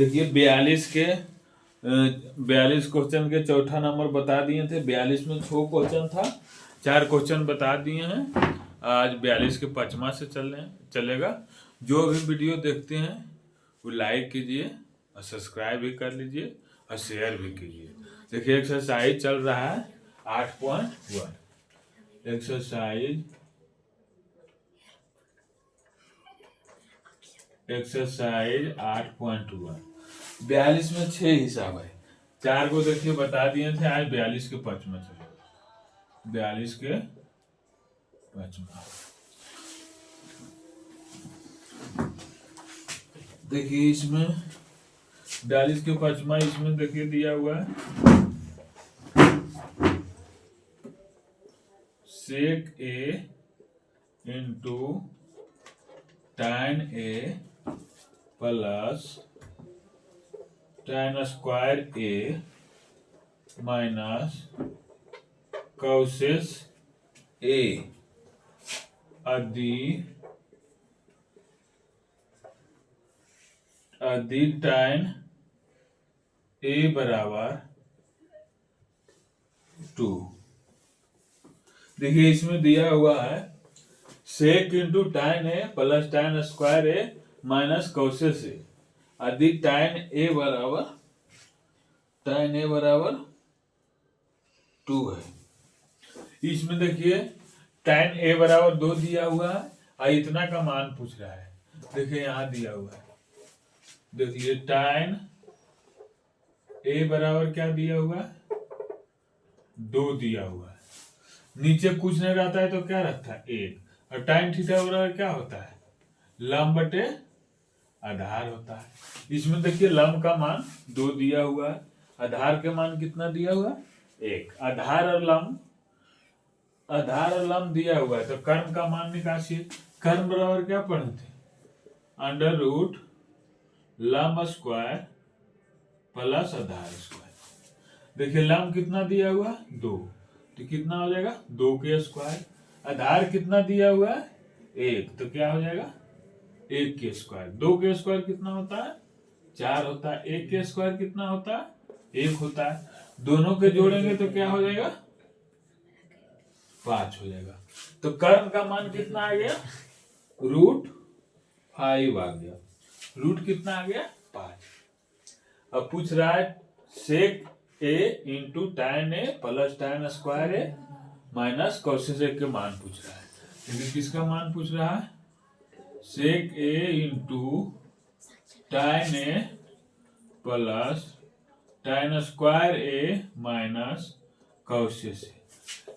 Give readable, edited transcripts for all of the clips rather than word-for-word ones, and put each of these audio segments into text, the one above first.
देखिए 42 क्वेश्चन के चौथा नंबर बता दिए थे। 42 में 6 क्वेश्चन था, 4 क्वेश्चन बता दिए हैं। आज 42 के 5वां से चलेगा। जो भी वीडियो देखते हैं वो लाइक कीजिए और सब्सक्राइब भी कर लीजिए और शेयर भी कीजिए। देखिए एक्सरसाइज चल रहा है 8.1। एक्सरसाइज 8.1। 42 में 6 हिसाब है, 4 को देखिए बता दिए थे। आज 42 के 5वां चलेगा। 42 के 5वां देखिए, इसमें 42 के 5वां इसमें देखिए दिया हुआ है सेक ए इंटू tan ए प्लस tan स्क्वायर ए माइनस कॉसेस ए आदि tan ए बराबर 2। देखिए इसमें दिया हुआ है सेक इंटू tan ए प्लस tan स्क्वायर ए माइनस कॉसेस ए आदि tan ए बराबर 2 है। इसमें देखिए tan ए बराबर 2 दिया हुआ है और इतना का मान पूछ रहा है। देखिए यहाँ दिया हुआ है, देखिए tan ए बराबर क्या दिया हुआ है, 2 दिया हुआ है। नीचे कुछ नहीं रहता है तो क्या रहता है 1, और tan थीटा बराबर क्या होता है, लंब बटे आधार होता है। इसमें देखिए लंब का मान 2 दिया हुआ है, आधार के मान कितना दिया हुआ है 1। आधार और लंब दिया हुआ है तो कर्म का मान निकालिए। कर्म बराबर क्या पढ़े थे, अंडर रूट लंब स्क्वायर प्लस आधार स्क्वायर। देखिए लंब कितना दिया हुआ 2, तो कितना हो जाएगा 2 के स्क्वायर। आधार कितना दिया हुआ है 1, तो क्या हो जाएगा 1 के स्क्वायर। 2 के स्क्वायर कितना होता है 4 होता है। 1 के स्क्वायर कितना होता है 1 होता है। दोनों के जोड़ेंगे तो क्या हो जाएगा 5 हो जाएगा। तो कर्म का मान कितना आ गया √5 आ गया। रूट कितना आ गया 5। अब पूछ रहा है सेक ए इंटू tan ए प्लस tan स्क्वायर ए माइनस कॉसेस ए के मान पूछ रहा है। लेकिन किसका मान पूछ रहा है, सेक ए इंटू tan ए प्लस tan स्क्वायर ए माइनस कॉसेस ए।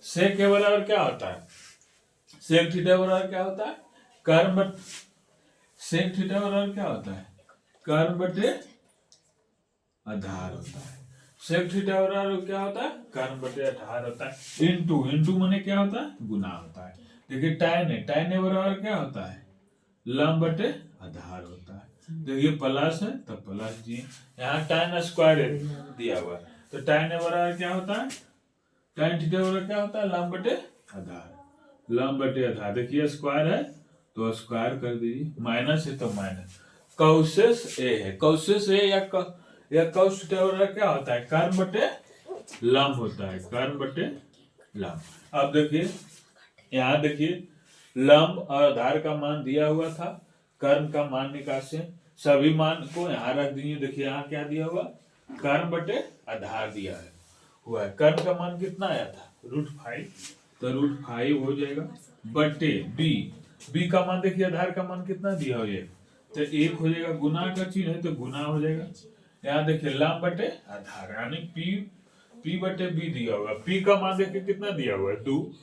सेक ए बराबर क्या होता है, सेक थीटा बराबर क्या होता है कर्म। सेक थीटा बराबर क्या होता है कर्म बटे आधार होता है। सेक थीटा बराबर क्या होता है कर्म बटे आधार होता है। इंटू माने क्या होता है गुना होता है। देखिए tan ए बराबर क्या होता है लंब बटे आधार होता है। देखिए प्लस है तो प्लस जी, यहाँ tan स्क्वायर दिया हुआ है तो tan ए बराबर क्या होता है, tan थीटा बराबर क्या होता है लंब बटे आधार। लंब बटे आधार, देखिए स्क्वायर है तो स्क्वायर कर दीजिए, माइनस है तो माइनस। कॉसेस ए है, कॉसेस ए या कॉस थीटा बराबर क्या होता है कर्म बटे लंब होता है, कर्म बटे लंब। अब देखिए यहाँ देखिए लंब और आधार का मान दिया हुआ था, कर्म का मान निकासे सभी मान को यहाँ रख दीजिए। देखिए यहाँ क्या दिया हुआ कर्म बटे आधार दिया है हुआ है। कर्म का मान कितना आया था √5, तो √5 हो जाएगा बटे बी का मान। देखिए आधार का मान कितना दिया हो जाएगा तो 1 हो जाएगा। गुना का चिन्ह है तो गुना हो जाएगा। यहाँ देखिए लंब बटे आधार यानी पी बटे बी दिया हुआ। पी का मान देखिए कितना दिया हुआ है 2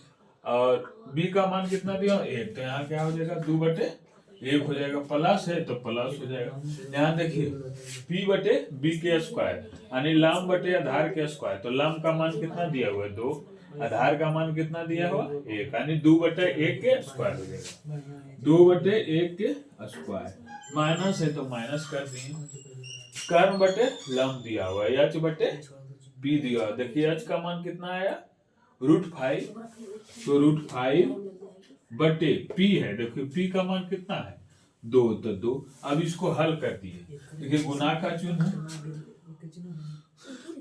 और बी का मान कितना दिया 1, तो यहाँ क्या हो जाएगा 2 बटे 1 हो जाएगा। प्लस है तो प्लस हो जाएगा। यहाँ देखिए पी बटे बी के स्क्वायर यानी लंब बटे आधार के स्क्वायर, तो लंब का मान कितना दिया हुआ है 2, आधार का मान कितना दिया हुआ 1 यानी 2 बटे 1 के स्क्वायर हो जाएगा। 2 बटे 1 के स्क्वायर माइनस है तो माइनस कर दिए। कर्म बटे लंब दिया हुआ है h बटे b दिया हुआ। देखिए h का मान कितना आया √5, तो √5 बटे p है। देखिए p का मान कितना है 2 तो 2। अब इसको हल कर दिए, देखिए गुना का चिन्ह है,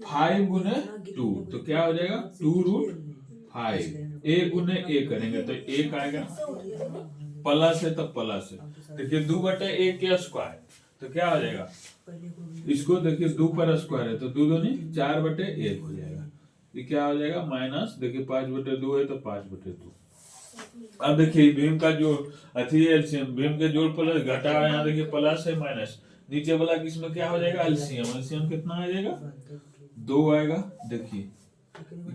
5 गुने 2 तो क्या हो जाएगा 2√5। a गुने a करेंगे तो 1 आएगा, प्लस है तो प्लस है। देखिए 2/a के स्क्वायर तो क्या हो जाएगा, इसको देखिए 2 पर स्क्वायर है तो 2 दूनी 4/1 हो जाएगा। ये क्या हो जाएगा माइनस, देखिए 5/2 है तो 5/2। अब देखिए भीम का जो अथी एलसीएम, भीम के जोड़ प्लस घटा, यहाँ देखिए प्लस है माइनस, नीचे वाला किसमें क्या हो जाएगा एलसीएम, एलसीएम कितना आ जाएगा 2 आएगा। देखिए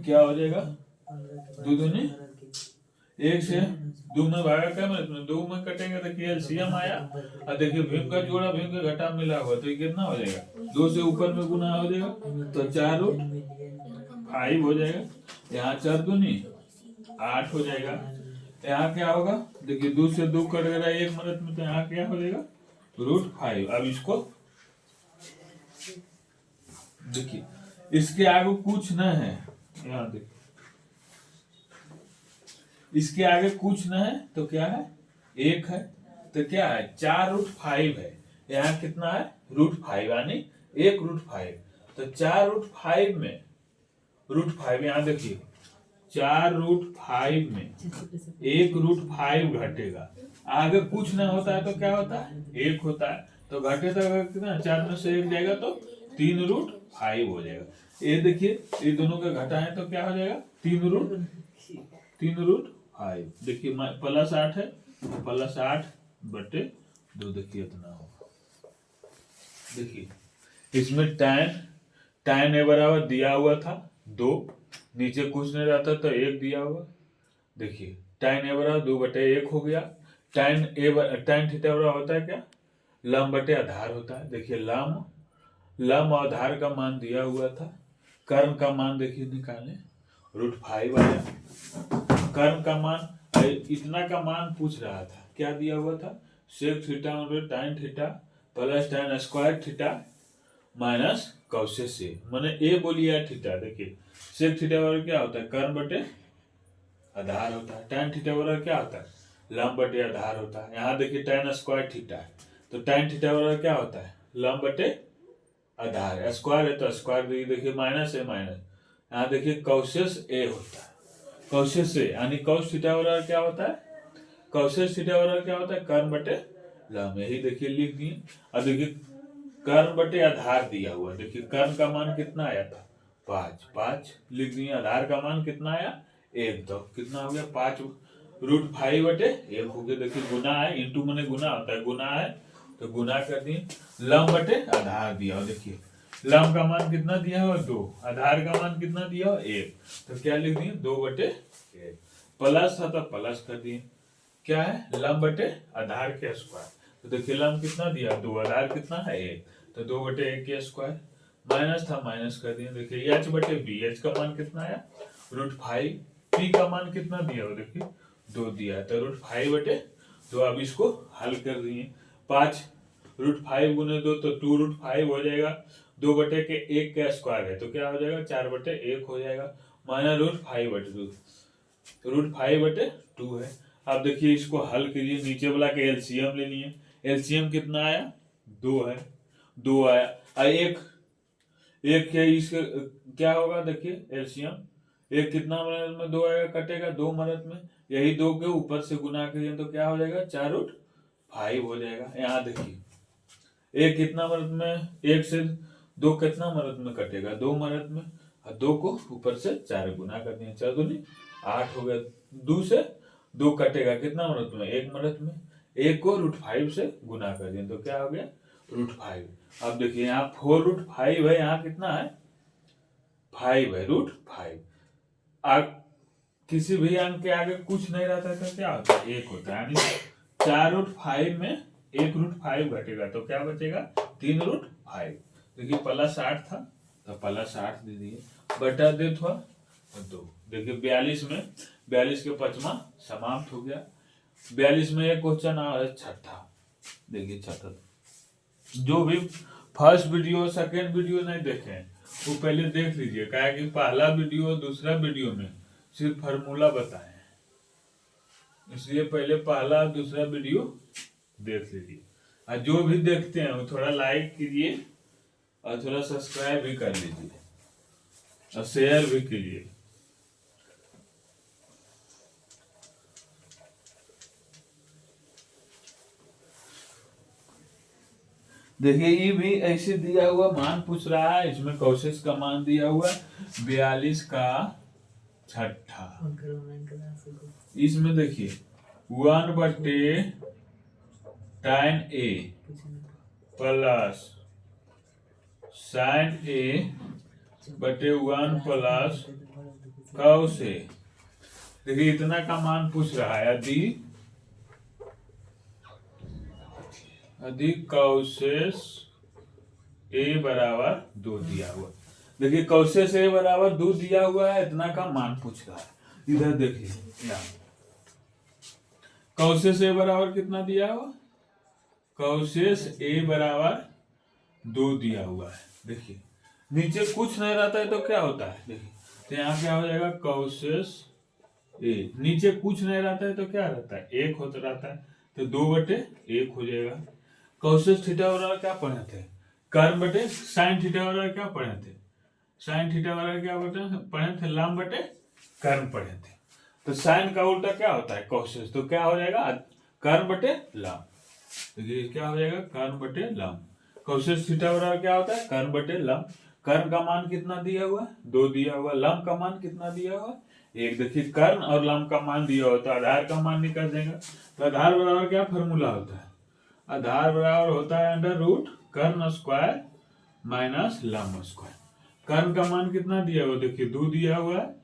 क्या हो जाएगा 2 दूनी 1 से 2 में भागा क्या मतलब 2 में कटेंगे, देखिए एलसीएम आया। और देखिए भीम का जोड़ा भीम का घटा मिला हुआ तो ये कितना हो जाएगा 2 से ऊपर में गुना हो जाएगा तो 4√5 हो जाएगा। यहाँ 4 दूनी 8 हो जाएगा। यहाँ क्या होगा, देखिए 2 से 2 कट गया 1 मिनट में तो यहाँ क्या हो जाएगा √5। अब इसको देखिए इसके आगे कुछ न है, यहाँ देखिए इसके आगे कुछ न है तो क्या है 1 है, तो क्या है 4√5 है। यहाँ कितना है √5 यानी 1√5, तो 4√5 में √5, यहाँ देखिए 4√5 में 1√5 घटेगा, आगे कुछ ना होता है तो क्या होता है 1 होता है, तो घटे तो कितना 4 में से 1 जाएगा तो 3√5 हो जाएगा। ये देखिए ये दोनों का घटा है तो क्या हो जाएगा 3√5। देखिए +8 है +8/2, देखिए इतना होगा। देखिए इसमें tan a बराबर दिया हुआ था 2, नीचे कुछ नहीं रहता तो 1 दिया हुआ। देखिए tan a बराबर 2/1 हो गया। tan थीटा बराबर होता है क्या, लंब बटे आधार होता है। देखिए लंब और आधार का मान दिया हुआ था, कर्म का मान देखिए निकालें √5 आया। कर्म का मान इतना का मान पूछ रहा था, क्या दिया हुआ था sec theta tan theta plus tan square theta minus cosec से, मैंने ए बोलिए थीटा। देखिए sec थीटा बराबर क्या होता है कर्म बटे आधार होता है, tan थीटा बराबर क्या होता है लंब बटे आधार होता है। यहाँ देखिए tan स्क्वायर थीटा है तो tan थीटा बराबर क्या होता है लंब बटे आधार, स्क्वायर है तो स्क्वायर, देखिए माइनस है माइनस, यहाँ देखिए कॉसेक ए होता है, कॉसेक से यानी cos थीटा बराबर क्या होता है कॉसेक थीटा बराबर क्या होता है कर्म बटे लंब, यही देखिए लिख दिए। अब देखिए कर्म बटे आधार दिया हुआ, देखिए कर्म का मान कितना आया था 5 लिख दिए, आधार का मान कितना आया 1, तो कितना हो गया 5√5/1 हो गया। देखिए गुना है, इंटू मैंने गुना होता है, गुना है तो गुना कर दिए, लंब बटे आधार दिया हो, देखिए लंब का मान कितना दिया हुआ 2, आधार का मान कितना दिया हो 1, तो क्या लिख दिए 2/1, प्लस था तो प्लस कर दिए, क्या है लंब बटे आधार के स्क्वायर, तो देखिए लंब कितना दिया 2, आधार कितना है 1, तो 2/1 के स्क्वायर, माइनस था माइनस कर दिए। देखिए h/b, h का मान कितना आया √5, p का मान कितना दिया हो देखिए 2 दिया है तो √5/2। अब इसको हल कर दिए, 5√5 गुने 2 तो 2√5 हो जाएगा, 2/1 का स्क्वायर है तो क्या हो जाएगा 4/1 हो जाएगा, माइनस √5/2, √5/2 है। अब देखिए इसको हल कीजिए, नीचे वाला के एलसीएम ले लिए, एलसीएम कितना आया 2 है, 2 आया और एक के इसके क्या होगा देखिए एलसीएम, एक कितना मदद में 2 आएगा कटेगा 2 मदद में, यही 2 के ऊपर से गुना करिए तो क्या हो जाएगा 4√5 हो जाएगा। यहाँ देखिए एक कितना मदद में, 1 से 2 कितना मदद में कटेगा 2 मदद में, और 2 को ऊपर से 4 गुना कर दिए, 4 दूनी 8 हो गया, 2 से 2 कटेगा कितना मदद में 1 मदद में, 1 को √5 से गुना कर दिए तो क्या हो गया √5। अब देखिए यहाँ 4√5 है, यहाँ कितना है 5 है √5। किसी भी अंक के आगे कुछ नहीं रहता है तो क्या होता है 1 होता है, यानी 4√5 में 1√5 घटेगा तो क्या बचेगा 3√5। देखिए +8 था तो +8 दे दिए, बटा दे थोड़ा 2। देखिए 42 में 42 के 5वां समाप्त हो गया। 42 में एक क्वेश्चन आ रहा है छठा, देखिए छठा, जो भी फर्स्ट वीडियो सेकेंड वीडियो नहीं देखे वो पहले देख लीजिए, क्या कि पहला वीडियो दूसरा वीडियो में सिर्फ फार्मूला बताए, इसलिए पहले पहला दूसरा वीडियो देख लीजिए। और जो भी देखते हैं वो थोड़ा लाइक कीजिए और थोड़ा सब्सक्राइब भी कर लीजिए और शेयर भी कीजिए। देखिए ये भी ऐसे दिया हुआ मान पूछ रहा है, इसमें कौशिश का मान दिया हुआ 42 का छठा। इसमें देखिए 1/tan A plus sin A बटे 1 प्लस cos A। देखिए इतना का मान पूछ रहा है। यदि कौशेष A बराबर 2 दिया हुआ। देखिए कौशेष A बराबर 2 दिया हुआ है, इतना का मान पूछ रहा है। इधर देखिए यहाँ कौशेष A बराबर कितना दिया हुआ, कौशेष A बराबर 2 दिया हुआ है। देखिए नीचे कुछ नहीं रहता है तो क्या होता है, देखिए तो यहाँ क्या हो जाएगा कौशेष A। नीचे कुछ नहीं रहता है तो क्या रहता है, 1 होता रहता है, तो 2/1 हो जाएगा। कौशेष थीटा बराबर क्या पढ़े थे, कर्म बटे साइन थीटा बराबर क्या पढ़े थे, साइन थीटा बराबर क्या पढ़े थे, लंब बटे कर्म पढ़े थे। तो साइन का उल्टा क्या होता है कौशेष, तो क्या हो जाएगा कर्म बटे लंब। देखिए क्या हो जाएगा कर्म बटे लंब। कौशेष थीटा बराबर क्या होता है कर्म बटे लंब। कर्म का मान कितना दिया हुआ, 2 दिया हुआ। लंब का मान कितना दिया हुआ, 1। देखिए कर्ण और लंब का मान दिया हुआ तो आधार का मान निकल देगा। तो आधार बराबर क्या फॉर्मूला होता है, आधार बराबर होता है अंडर रूट कर्ण स्क्वायर माइनस लंब स्क्वायर। कर्ण का मान कितना दिया हुआ, देखिए 2 दिया हुआ है,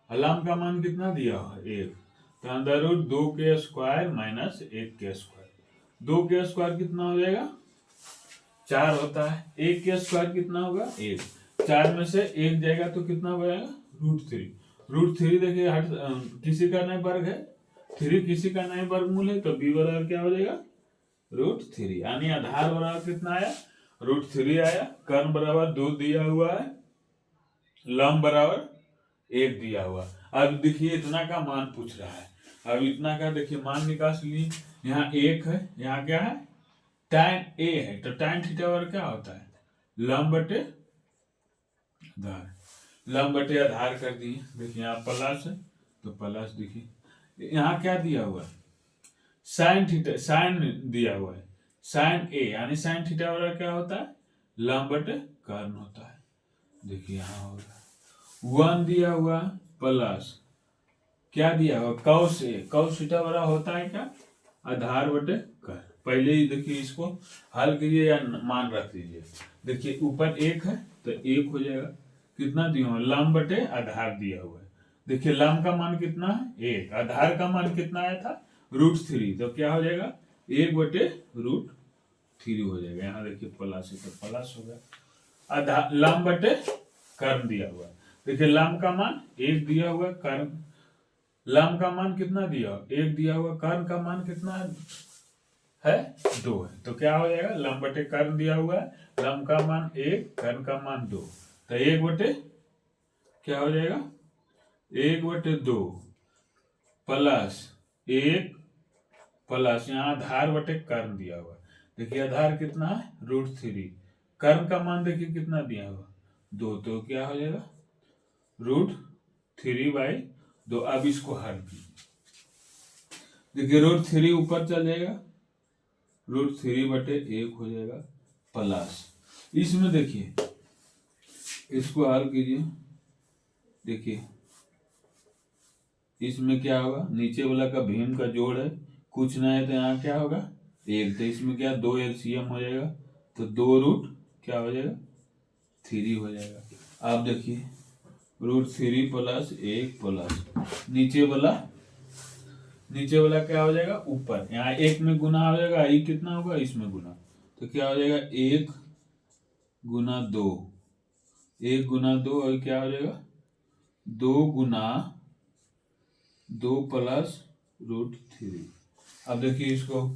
लंब का मान कितना दिया हुआ है 1। तो अंडर रूट 2 के स्क्वायर माइनस 1 के स्क्वायर। 2 के स्क्वायर कितना हो जाएगा 4 होता है, 1 के स्क्वायर कितना होगा 1। 4 में से 1 जाएगा तो कितना हो जाएगा √3। √3 देखिए हट किसी का नहीं वर्ग है, 3 किसी का नहीं वर्गमूल है, तो b बराबर क्या हो जाएगा √3। यानी आधार बराबर कितना आया √3 आया। कर्ण बराबर 2 दिया हुआ है, लंब बराबर 1 दिया हुआ। अब देखिए इतना का मान पूछ रहा है। अब इतना का देखिए मान निकाल लिए। यहाँ 1 है, यहाँ क्या है tan A है, तो tan थीटा बराबर क्या होता है लंब बटे आधार। लंब बटे आधार कर दिए। देखिए यहाँ प्लस है तो प्लस, देखिए यहाँ क्या दिया हुआ है साइन थीटा, साइन दिया हुआ है साइन A, यानी साइन थीटा बराबर क्या होता है लंब बटे कर्ण होता है। देखिए यहाँ होगा 1 दिया हुआ प्लस क्या दिया हुआ कौस A, कौस थीटा बराबर होता है क्या आधार बटे कर्ण। पहले ही देखिए इसको हल कीजिए या मान रख दीजिए। देखिए ऊपर 1 है तो 1 हो जाएगा, कितना दिया हुआ लंब बटे आधार दिया हुआ है। देखिए लंब का मान कितना है 1, आधार का मान कितना आया था √3, तो क्या हो जाएगा 1/√3 हो जाएगा। यहाँ देखिए प्लस है तो प्लस हो गया। आधार लंब बटे कर्ण दिया हुआ है। देखिए लंब का मान 1 दिया हुआ है, कर्ण लंब का मान कितना दिया 1 दिया हुआ, कर्ण का मान कितना है 2 है, तो क्या हो जाएगा लंब बटे कर्ण दिया हुआ है, लंब का मान 1 कर्ण का मान 2, तो 1 बटे क्या हो जाएगा 1/2 प्लस 1 प्लस यहाँ आधार बटे कर्ण दिया हुआ। देखिए आधार कितना है √3, कर्ण का मान देखिए कितना दिया हुआ 2, तो क्या हो जाएगा √3/2। अब इसको हल कीजिए। देखिए √3 ऊपर चल जाएगा, √3/1 हो जाएगा प्लस। इसमें देखिए इसको हल कीजिए। देखिए इसमें क्या होगा नीचे वाला का भीम का जोड़ है, कुछ नहीं है तो यहाँ क्या होगा 1, तो इसमें क्या 2 LCM हो जाएगा, तो 2 क्या हो जाएगा 3 हो जाएगा। आप देखिए √3 + 1 प्लस नीचे वाला क्या हो जाएगा ऊपर, यहाँ 1 में गुना हो जाएगा, ये कितना होगा इसमें गुना, तो क्या हो जाएगा 1 × 2, 1 × 2 और क्या हो जाएगा 2 × 2 + √3। अब देखिए इसको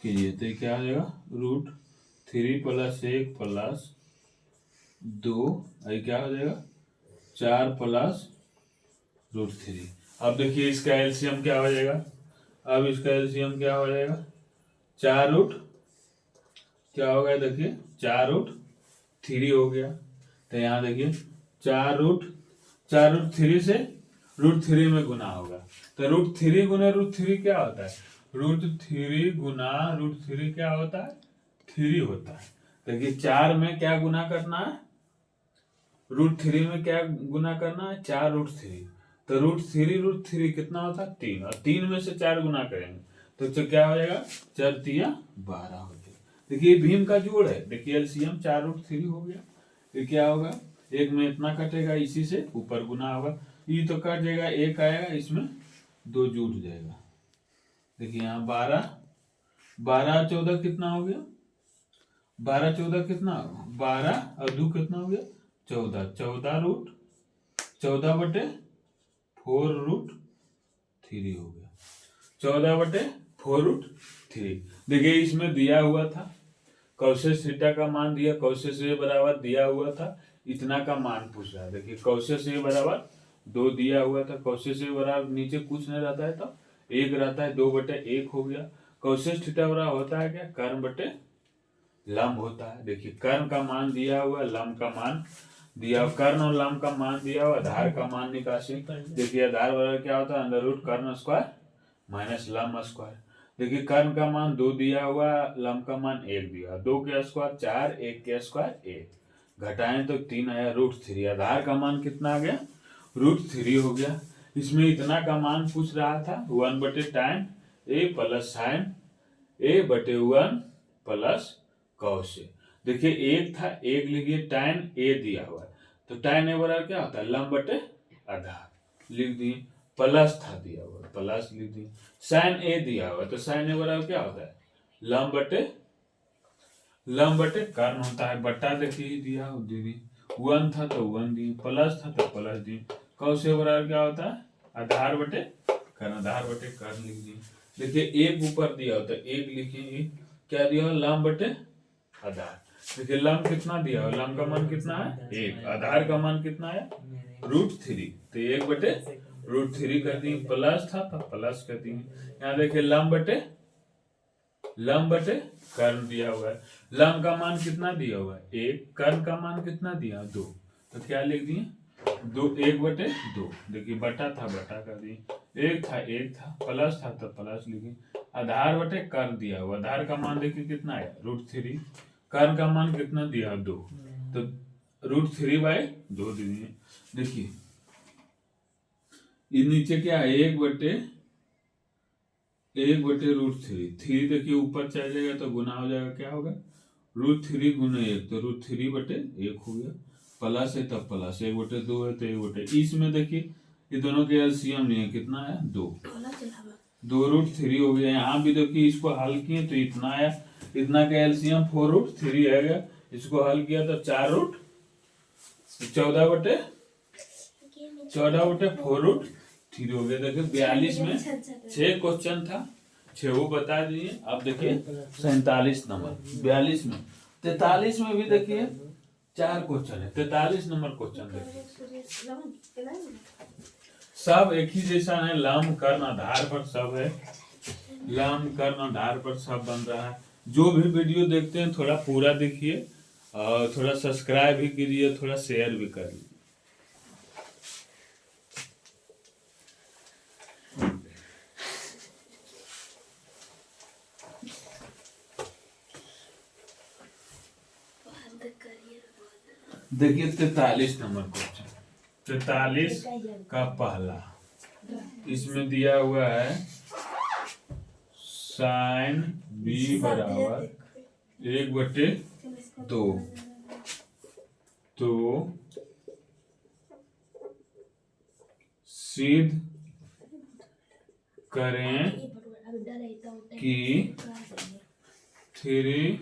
कीजिए तो क्या हो जाएगा √3 + 1 प्लस 2 और क्या हो जाएगा 4 + √3। अब देखिए इसका एलसीएम क्या हो जाएगा, अब इसका एलसीएम क्या हो जाएगा 4 रूट क्या हो गया, देखिए 4 रूट 3 हो गया। तो यहाँ देखिए 4 रूट 3 से रूट 3 में गुना होगा। तो रूट 3 गुना रूट 3 क्या होता है, रूट 3 गुना रूट 3 क्या होता है, 3 होता है। देखिए 4 में क्या गुना करना है, रूट 3 में क्या गुना करना है, 4 रूट 3। तो रूट 3 कितना होता है, 3, और 3 में से 4 गुना करेंगे तो क्या हो जाएगा, 4 तिया 12 हो जाएगा। देखिए भीम का जोड़ है, देखिए एलसीएम 4 रूट 3 हो गया। ये क्या होगा, एक में इतना कटेगा, इसी से ऊपर गुना होगा, ये तो कट जाएगा, एक आएगा, इसमें 2 जुट जाएगा। देखिए यहाँ 12 14 कितना हो गया, 12 14 कितना, 12 और 2 कितना हो गया, 14, 14 रूट 14 बटे 4 रूट 3 हो गया, 14 बटे 4 रूट 3। देखिए इसमें दिया हुआ था कॉसेस थीटा का मान दिया, कॉसेस ए बराबर दिया हुआ था, इतना का मान पूछ रहा है। देखिए कॉसेस ए बराबर 2 दिया हुआ था, कॉसेस ए बराबर नीचे कुछ नहीं रहता है तो 1 रहता है, 2 बटे 1 हो गया। कॉसेस थीटा बराबर होता है क्या, कर्ण बटे लंब होता है। देखिए कर्ण का मान दिया हुआ, लंब का मान दिया हुआ, कर्ण और लंब का मान दिया हुआ, आधार का मान निकासी। देखिए आधार बराबर क्या होता है, अंडर रूट कर्ण स्क्वायर माइनस लंब स्क्वायर। देखिए कर्ण का मान 2 दिया हुआ, लंब का मान 1 दिया, 2 के स्क्वायर 4, 1 के स्क्वायर 1, घटाएं तो 3 आया, रूट 3। आधार का मान कितना आ गया, रूट 3 हो गया। इसमें इतना का मान पूछ रहा था, 1 बटे tan ए प्लस साइन ए बटे 1 प्लस कॉस ए। देखिए 1 था, 1 लिखिए, tan ए दिया हुआ है तो tan ए बराबर क्या होता है, लंब बटे आधार लिख दिए, प्लस था दिया हुआ प्लस लिख दिए, साइन ए दिया हुआ तो साइन ए बराबर क्या होता है, लंब बटे कर्ण होता है, बट्टा देखिए दिया दीदी, 1 था तो 1 दिए, प्लस था तो प्लस दिए, कॉस ए बराबर क्या होता है, आधार बटे कर्ण, आधार बटे कर्ण लिख दिए। देखिए 1 ऊपर दिया होता है, 1 लिखिए, क्या दिया हुआ, लंब बटे आधार। देखिए लंब कितना दिया हुआ, लंब का मान कितना है 1, आधार का मान कितना है रूट 3, तो 1 बटे रूट 3 कर दिए, प्लस था तो प्लस कर दिए। यहाँ देखिए लंब बटे कर्ण दिया हुआ है, लंब का मान कितना दिया हुआ है 1, कर्ण का मान कितना दिया 2, तो क्या लिख दिए 2, 1 बटे 2। देखिए बटा था बटा कर दिए, 1 था प्लस था तो प्लस लिखे, आधार बटे कर्ण दिया हुआ, आधार का मान देखिए कितना है रूट 3, कर्ण का मान कितना दिया 2, तो रूट 3/2 दिए। देखिए ये नीचे क्या है, 1 बटे रूट 3 देखिए ऊपर चल जाएगा तो गुना हो जाएगा, क्या होगा रूट 3 गुना 1, तो रूट 3 बटे 1 हो गया, प्लस है तब प्लस, 1 बटे 2 है तो 1 बटे, इसमें देखिए ये दोनों के एलसीएम नहीं है, कितना है 2 रूट 3 हो गया। यहाँ भी देखिए इसको हल किए तो इतना आया, इतना का एलसीएम 4 रूट 3 है गया, इसको हल किया तो 4 रूट 14 बटे 4 रूट 3 हो गया। देखिए 42 में 6 क्वेश्चन था, 6 वो बता दिए। अब देखिए 47 नंबर, 42 में 43 में भी देखिए 4 क्वेश्चन है, 43 नंबर क्वेश्चन देखिए सब एक ही जैसा है, लंब कर्ण आधार पर सब है, लंब कर्ण आधार पर सब बन रहा है। जो भी वीडियो देखते हैं थोड़ा पूरा देखिए और थोड़ा सब्सक्राइब भी कीजिए, थोड़ा शेयर भी करिए। देखिए 43 नंबर क्वेश्चन, 43 का पहला, इसमें दिया हुआ है साइन बी बराबर 1 बटे 2, तो सिद्ध करें कि 3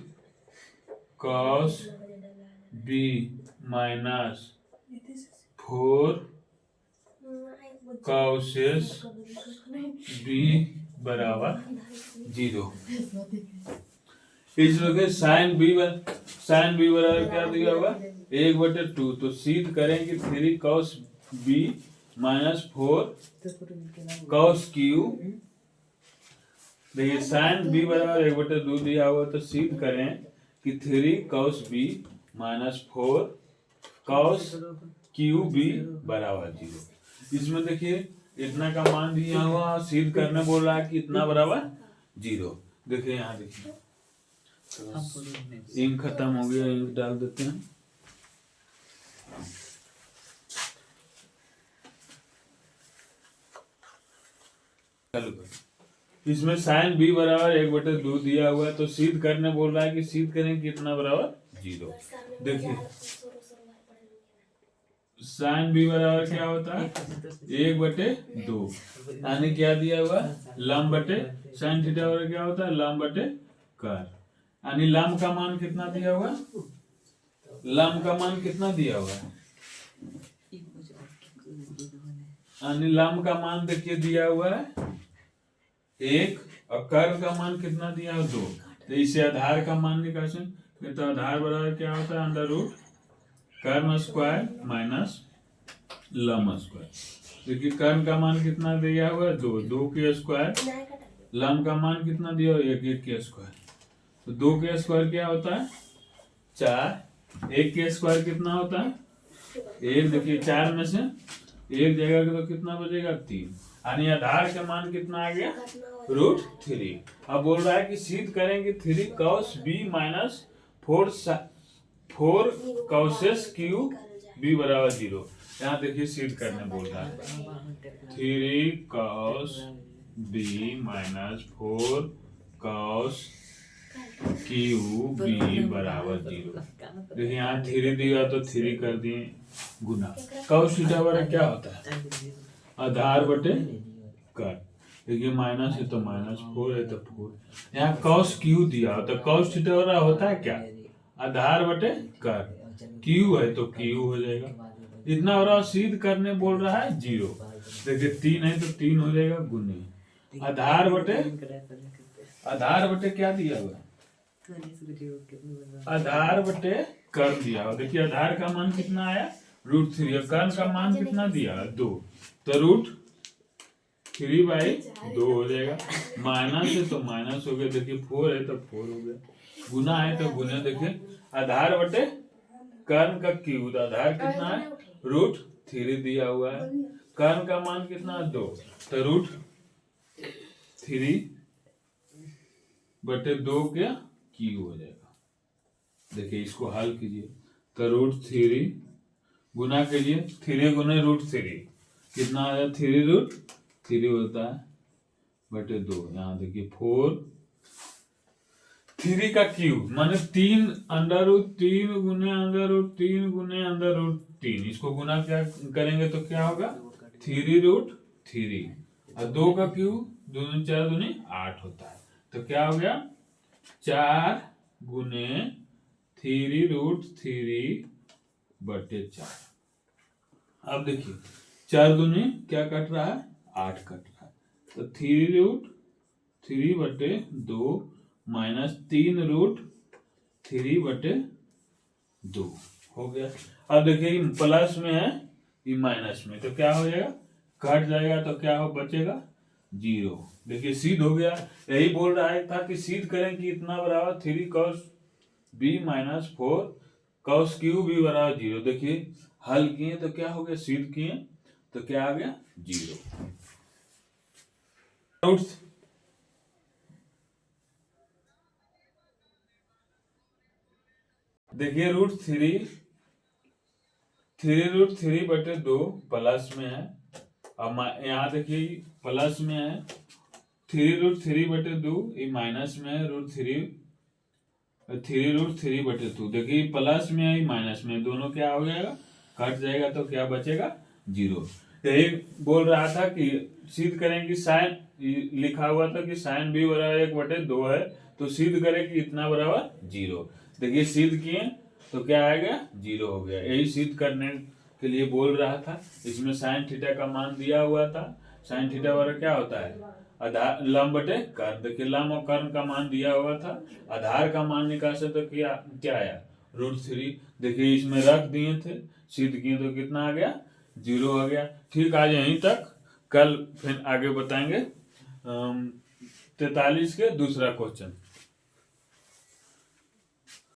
cos b minus 4 cos b बराबर 0। इसमें साइन बी बराबर क्या दिया होगा 1 बटे 2, तो सिद्ध करें कि 3 cos b minus 4 cos q देखिए साइन बी बराबर 1/2 दिया हुआ, तो सिद्ध करें कि 3 cos b minus 4 cos Q B बराबर 0। इसमें देखिए इतना का मान दिया हुआ, सिद्ध करने बोल रहा है कि इतना बराबर 0। देखिए यहाँ देखिए इंक खत्म हो गया, इंक डाल देते हैं। इसमें साइन बी बराबर 1/2 दिया हुआ है, तो सिद्ध करने बोल रहा है कि सिद्ध करें कितना बराबर 0। देखिए साइन बी बराबर क्या होता है 1/2, यानी क्या दिया हुआ लंब बटे साइन थीटा बराबर क्या होता है लंब बटे कर, यानी लंब का मान कितना दिया हुआ, लंब का मान कितना दिया हुआ है, यानी लंब का मान देखिए दिया हुआ है 1 और कर्व का मान कितना दिया है 2। तो इसे आधार का मान निकालें, तो आधार बराबर क्या होता है अंडर रूट कर्व स्क्वायर माइनस लंब स्क्वायर। देखिए कर्व का मान कितना दिया हुआ है 2 के स्क्वायर, लंब का मान कितना दिया हुआ 1 के स्क्वायर। तो 2 के स्क्वायर क्या होता है 4, 1 के स्क्वायर कितना होता है 1। देखिए 4 में से 1 जगह तो कितना बचेगा 3, यानी आधार का मान कितना आ गया √3। अब बोल रहा है कि सिद्ध करेंगे 3 cos b minus 4 cos Q b बराबर 0। यहाँ देखिए सिद्ध करने बोल रहा है 3 cos b minus 4 cos Q b बराबर 0। देखिए यहाँ 3 दिया तो 3 कर दिए गुना, cos थीटा बराबर क्या होता है आधार बटे कर। देखिए माइनस है तो माइनस, 4 है तो 4। यहाँ cos क्यू दिया तो cos थीटा बराबर होता है क्या आधार बटे कर, क्यू है तो क्यू हो जाएगा। इतना बराबर सिद्ध करने बोल रहा है 0। देखिए 3 है तो 3 हो जाएगा गुने आधार बटे क्या दिया हुआ आधार बटे कर दिया हुआ। देखिए आधार का मान कितना आया √3, कर्व का मान कितना दिया 2, तो √3/2 हो जाएगा। माइनस है तो माइनस हो गया, देखिए 4 है तो 4 हो गया, गुना है तो गुना। देखिए आधार बटे कर्व का क्यूब, आधार कितना है √3 दिया हुआ है, कर्व का मान कितना 2, तो √3/2 क्या क्यू हो जाएगा। देखिए इसको हल कीजिए तो √3 गुना कीजिए 3 गुने √3 कितना आ जाए 3 होता है बटे 2। यहाँ देखिए 4 3 का क्यूब माने 3 √3 गुने √3 गुने √3, इसको गुना क्या करेंगे तो क्या होगा 3√3 और 2 का क्यूब 2 4 दूनी 8 होता है, तो क्या हो गया 4 गुने 3√3 बटे 4। अब देखिए 4 दूनी क्या कट रहा है 8 कट रहा है, तो 3√3 बटे 2 माइनस 3√3 बटे 2 हो गया। अब देखिए प्लस में है ये माइनस में, तो क्या हो जाएगा कट जाएगा, तो क्या हो बचेगा 0। देखिए सिद्ध हो गया। यही बोल रहा है था कि सिद्ध करें कि इतना बराबर 3 cos b minus 4 cos Q b बराबर 0। देखिए हल किए तो क्या हो गया सिद्ध किए तो क्या आ गया 0। देखिए √3 बटे 2 प्लस में है, अब यहाँ देखिए प्लस में है 3√3 बटे 2, ये माइनस में है √3 बटे 2। देखिए प्लस में है माइनस में, दोनों क्या हो जाएगा कट जाएगा, तो क्या बचेगा 0। यही बोल रहा था कि सिद्ध करें कि साइन लिखा हुआ था कि साइन b बराबर 1/2 है, तो सिद्ध करें कि इतना बराबर 0। देखिए सिद्ध किए तो क्या आएगा 0 हो गया। यही सिद्ध करने के लिए बोल रहा था। इसमें साइन थीटा का मान दिया हुआ था, साइन थीटा बराबर क्या होता है आधार लंब बटे कर्व। देखिए लंब और कर्व का मान दिया हुआ था, आधार का मान निकाले तो क्या आया √3। देखिए इसमें रख दिए थे, सिद्ध किए तो कितना आ गया 0 आ गया। ठीक, आज यहीं तक, कल फिर आगे बताएंगे 43 के दूसरा क्वेश्चन।